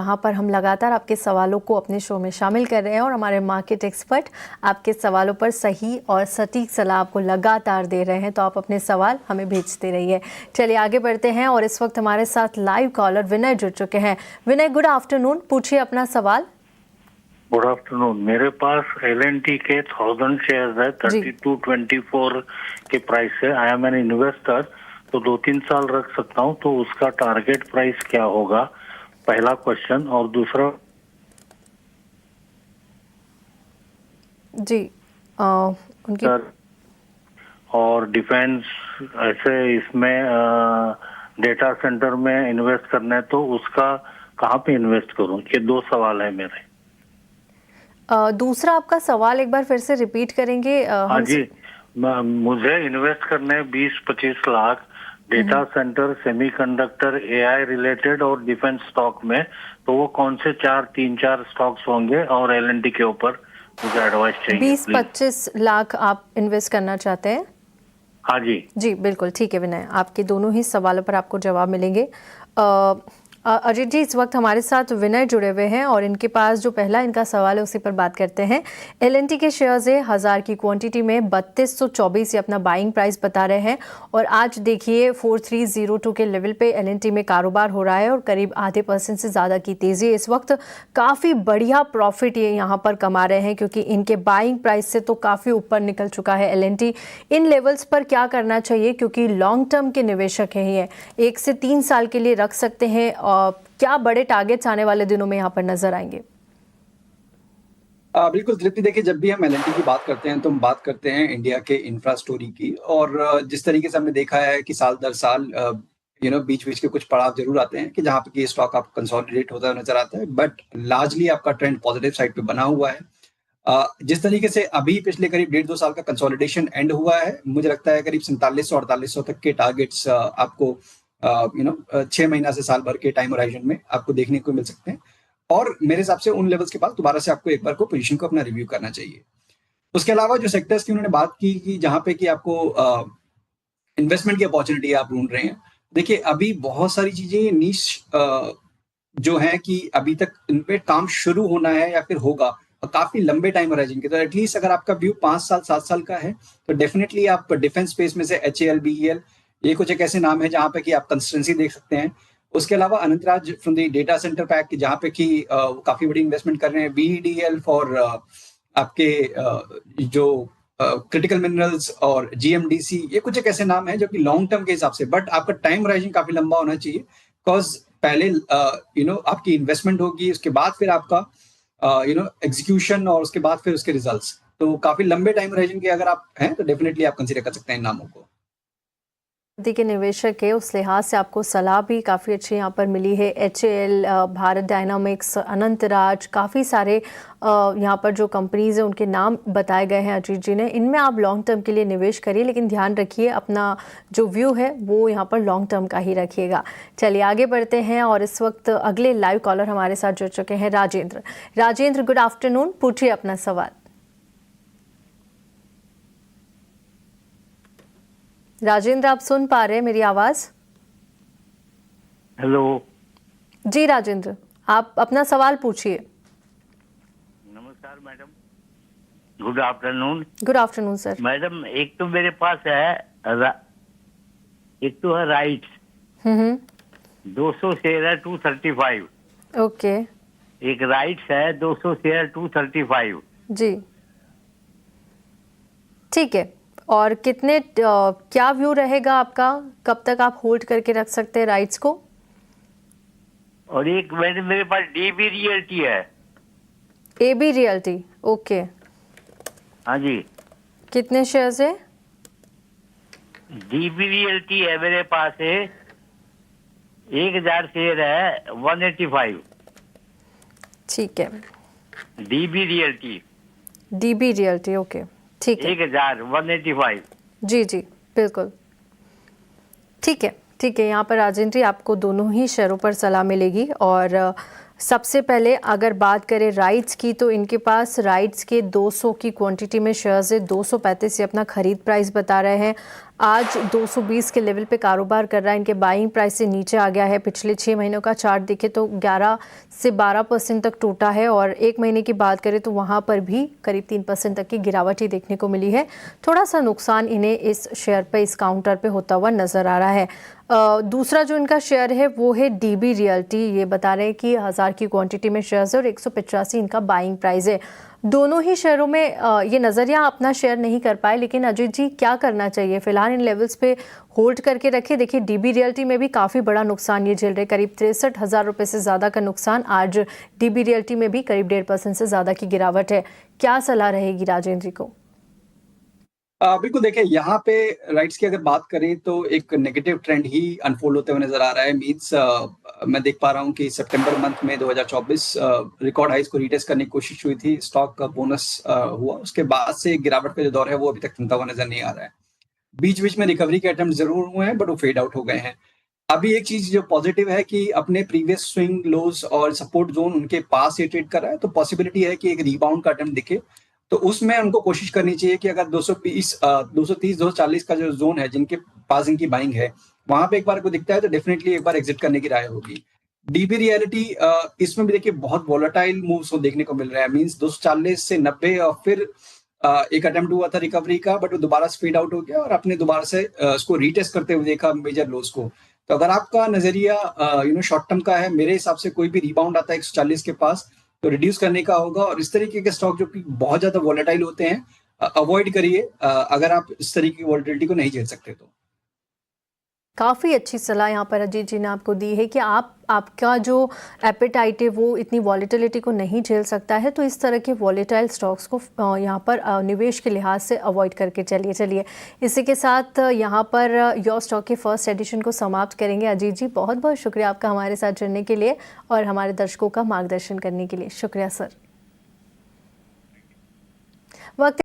यहाँ पर हम लगातार आपके सवालों को अपने शो में शामिल कर रहे हैं और हमारे मार्केट एक्सपर्ट आपके सवालों पर सही और सटीक सलाह आपको लगातार दे रहे हैं, तो आप अपने सवाल हमें भेजते रहिए। चलिए आगे बढ़ते हैं और इस वक्त हमारे साथ लाइव कॉलर विनय जुड़ चुके हैं। विनय, गुड आफ्टरनून, पूछिए अपना सवाल। Good afternoon. मेरे पास L&T के 1000 शेयर्स है, 3224 के प्राइस से। आई एम एन इन्वेस्टर, तो 2-3 साल रख सकता हूँ, तो उसका टारगेट प्राइस क्या होगा, पहला क्वेश्चन। और दूसरा जी उनकी और डिफेंस, ऐसे इसमें डेटा सेंटर में इन्वेस्ट करना है, तो उसका कहाँ पे इन्वेस्ट करूँ? ये 2 सवाल है मेरे। दूसरा आपका सवाल एक बार फिर से रिपीट करेंगे? हाँ जी, मुझे इन्वेस्ट करने 20-25 lakh data centre, semiconductor, AI related और डिफेंस स्टॉक में, तो वो कौन से 3-4 स्टॉक्स होंगे? और L&T के ऊपर मुझे एडवाइस चाहिए। 20-25 लाख आप इन्वेस्ट करना चाहते हैं? हाँ जी। जी बिल्कुल, ठीक है विनय, आपके दोनों ही सवालों पर आपको जवाब मिलेंगे। अजीत जी, इस वक्त हमारे साथ विनय जुड़े हुए हैं और इनके पास जो पहला इनका सवाल है उसी पर बात करते हैं। L&T के शेयर्स है 1000 की क्वांटिटी में 3224 ये अपना बाइंग प्राइस बता रहे हैं और आज देखिए 4302 के लेवल पे L&T में कारोबार हो रहा है और करीब आधे % से ज़्यादा की तेज़ी है। इस वक्त काफ़ी बढ़िया प्रॉफिट ये यहाँ पर कमा रहे हैं क्योंकि इनके बाइंग प्राइस से तो काफ़ी ऊपर निकल चुका है L&T। इन लेवल्स पर क्या करना चाहिए, क्योंकि लॉन्ग टर्म के निवेशक हैं ये, 1 से 3 साल के लिए रख सकते हैं? क्या बड़े टारगेट्स आने वाले दिनों में यहाँ पर नजर आएंगे? बिल्कुल तृप्ति, देखिए जब भी हम L&T की बात करते हैं तो हम बात करते हैं इंडिया के इंफ्रा स्टोरी की। और जिस तरीके से हमने देखा है कि साल दर साल बीच-बीच के कुछ पड़ाव जरूर आते हैं कि जहाँ पे कि स्टॉक आपको कंसोलिडेट होता नजर आता है, बट लार्जली आपका ट्रेंड पॉजिटिव साइड पे बना हुआ है। जिस तरीके से अभी पिछले करीब 1.5-2 साल का कंसोलिडेशन एंड हुआ है, मुझे लगता है करीब 4700-4800 तक के टारगेट्स आपको 6 महीना से साल भर के टाइम होराइजन में आपको देखने को मिल सकते हैं। और मेरे हिसाब से उन लेवल्स के बाद दोबारा से आपको एक बार को पोजीशन को अपना रिव्यू करना चाहिए। उसके अलावा जो सेक्टर्स की उन्होंने बात की कि जहाँ पे कि आपको इन्वेस्टमेंट की अपॉर्चुनिटी आप ढूंढ रहे हैं, देखिए अभी बहुत सारी चीजें नीश जो है कि अभी तक इन पे काम शुरू होना है या फिर होगा, काफी लंबे टाइम होराइजन के। तो एटलीस्ट अगर आपका व्यू 5 साल 7 साल का है तो डेफिनेटली आप डिफेंस स्पेस में से HAL, BEL, ये कुछ एक ऐसे नाम है जहाँ पे कि आप कंसिस्टेंसी देख सकते हैं। उसके अलावा Anantraj from the data centre pack, जहाँ पे कि काफी बड़ी इन्वेस्टमेंट कर रहे हैं। BEDL फॉर आपके जो क्रिटिकल मिनरल्स और GMDC, ये कुछ एक ऐसे नाम है जो कि लॉन्ग टर्म के हिसाब से, बट आपका टाइम होराइजन काफी लंबा होना चाहिए। बिकॉज पहले आपकी इन्वेस्टमेंट होगी, उसके बाद फिर आपका एग्जीक्यूशन और उसके बाद फिर उसके रिजल्ट्स। तो काफी लंबे टाइम होराइजन के अगर आप हैं तो डेफिनेटली आप कंसीडर कर सकते हैं इन नामों को। के निवेशक है उस लिहाज से आपको सलाह भी काफ़ी अच्छी यहाँ पर मिली है। HAL, भारत डायनामिक्स, अनंतराज, काफ़ी सारे यहाँ पर जो कंपनीज हैं उनके नाम बताए गए हैं अजीत जी ने। इनमें आप लॉन्ग टर्म के लिए निवेश करिए, लेकिन ध्यान रखिए अपना जो व्यू है वो यहाँ पर लॉन्ग टर्म का ही रखिएगा। चलिए आगे बढ़ते हैं और इस वक्त अगले लाइव कॉलर हमारे साथ जुड़ चुके हैं, राजेंद्र। राजेंद्र, गुड आफ्टरनून, पूछिए अपना सवाल। राजेंद्र, आप सुन पा रहे हैं मेरी आवाज? हेलो जी राजेंद्र, आप अपना सवाल पूछिए। नमस्कार madam, good afternoon. Good afternoon sir. Madam, एक तो मेरे पास है एक तो है राइट्स, 200 शेयर है 235। ओके। एक राइट्स है 200 शेयर 235। जी ठीक है। और कितने क्या व्यू रहेगा आपका, कब तक आप होल्ड करके रख सकते हैं राइट्स को? और एक मेरे पास DB रियल्टी है। AB realty, okay. हाँ जी। कितने शेयर्स है? DB रियल्टी है मेरे पास है 1000 शेयर है 185। ठीक है। DB realty, DB realty, okay ठीक है। 1000 जी जी बिल्कुल ठीक है। ठीक है, यहाँ पर राजेंद्र जी आपको दोनों ही शेयरों पर सलाह मिलेगी। और सबसे पहले अगर बात करें राइट्स की, तो इनके पास राइट्स के 200 की क्वांटिटी में शेयर्स है। 235 से अपना खरीद प्राइस बता रहे हैं। आज 220 के लेवल पे कारोबार कर रहा है। इनके बाइंग प्राइस से नीचे आ गया है। पिछले 6 महीनों का चार्ट देखें तो 11 से 12% तक टूटा है और 1 महीने की बात करें तो वहां पर भी करीब 3% तक की गिरावट ही देखने को मिली है। थोड़ा सा नुकसान इन्हें इस शेयर पे, इस काउंटर पे होता हुआ नजर आ रहा है। दूसरा जो इनका शेयर है वो है डीबी रियल्टी। ये बता रहे हैं कि 1000 की क्वांटिटी में शेयर्स है और 185 इनका बाइंग प्राइस है। दोनों ही शेयरों में ये नज़रिया अपना शेयर नहीं कर पाए, लेकिन अजीत जी क्या करना चाहिए? फिलहाल इन लेवल्स पे होल्ड करके रखे। देखिए डीबी रियल्टी में भी काफ़ी बड़ा नुकसान ये झेल रहे, करीब 63,000 रुपये से ज़्यादा का नुकसान। आज डीबी रियल्टी में भी करीब 1.5% से ज़्यादा की गिरावट है। क्या सलाह रहेगी राजेंद्र जी को? बिल्कुल देखिए, यहाँ पे राइट्स की अगर बात करें तो एक नेगेटिव ट्रेंड ही अनफोल्ड होते हुए नजर आ रहा है। मीन्स मैं देख पा रहा हूँ कि सितंबर मंथ में 2024 रिकॉर्ड हाइस को रीटेस्ट करने की कोशिश हुई थी। स्टॉक का बोनस हुआ, उसके बाद से गिरावट का जो दौर है वो अभी तक थमता हुआ नजर नहीं आ रहा है। बीच बीच में रिकवरी के अटेम्प्ट जरूर हुए हैं, बट वो फेड आउट हो गए हैं। अभी एक चीज जो पॉजिटिव है कि अपने प्रीवियस स्विंग लोज और सपोर्ट जोन उनके पास ये ट्रेड कर रहा है, तो पॉसिबिलिटी है कि एक रिबाउंड का अटेम्प्ट दिखे। तो उसमें उनको कोशिश करनी चाहिए कि अगर 230 240 का जो जोन है जिनके पास इनकी बाइंग है, वहां पे एक बार को दिखता है तो डेफिनेटली एक बार एग्जिट करने की राय होगी। डीबी रियलिटी इसमें भी देखिए बहुत वॉलेटाइल मूव्स देखने को मिल रहा है। मींस 240 से 90 और फिर एक अटेम्प्ट हुआ था रिकवरी का, बट वो दोबारा स्पीड आउट हो गया और आपने दोबारा से उसको रीटेस्ट करते हुए देखा मेजर लोस को। तो अगर आपका नजरिया शॉर्ट टर्म का है, मेरे हिसाब से कोई भी रिबाउंड आता है 140 के पास तो रिड्यूस करने का होगा। और इस तरीके के स्टॉक जो कि बहुत ज्यादा वॉलेटाइल होते हैं, अवॉइड करिए अगर आप इस तरीके की वॉलेटिलिटी को नहीं झेल सकते तो। काफ़ी अच्छी सलाह यहाँ पर अजीत जी ने आपको दी है कि आपका जो एपेटाइट है वो इतनी वॉलेटिलिटी को नहीं झेल सकता है, तो इस तरह के वॉलेटाइल स्टॉक्स को यहाँ पर निवेश के लिहाज से अवॉइड करके चलिए। इसी के साथ यहाँ पर योर स्टॉक के फर्स्ट एडिशन को समाप्त करेंगे। अजीत जी बहुत बहुत शुक्रिया आपका हमारे साथ जुड़ने के लिए और हमारे दर्शकों का मार्गदर्शन करने के लिए। शुक्रिया सर। वक्त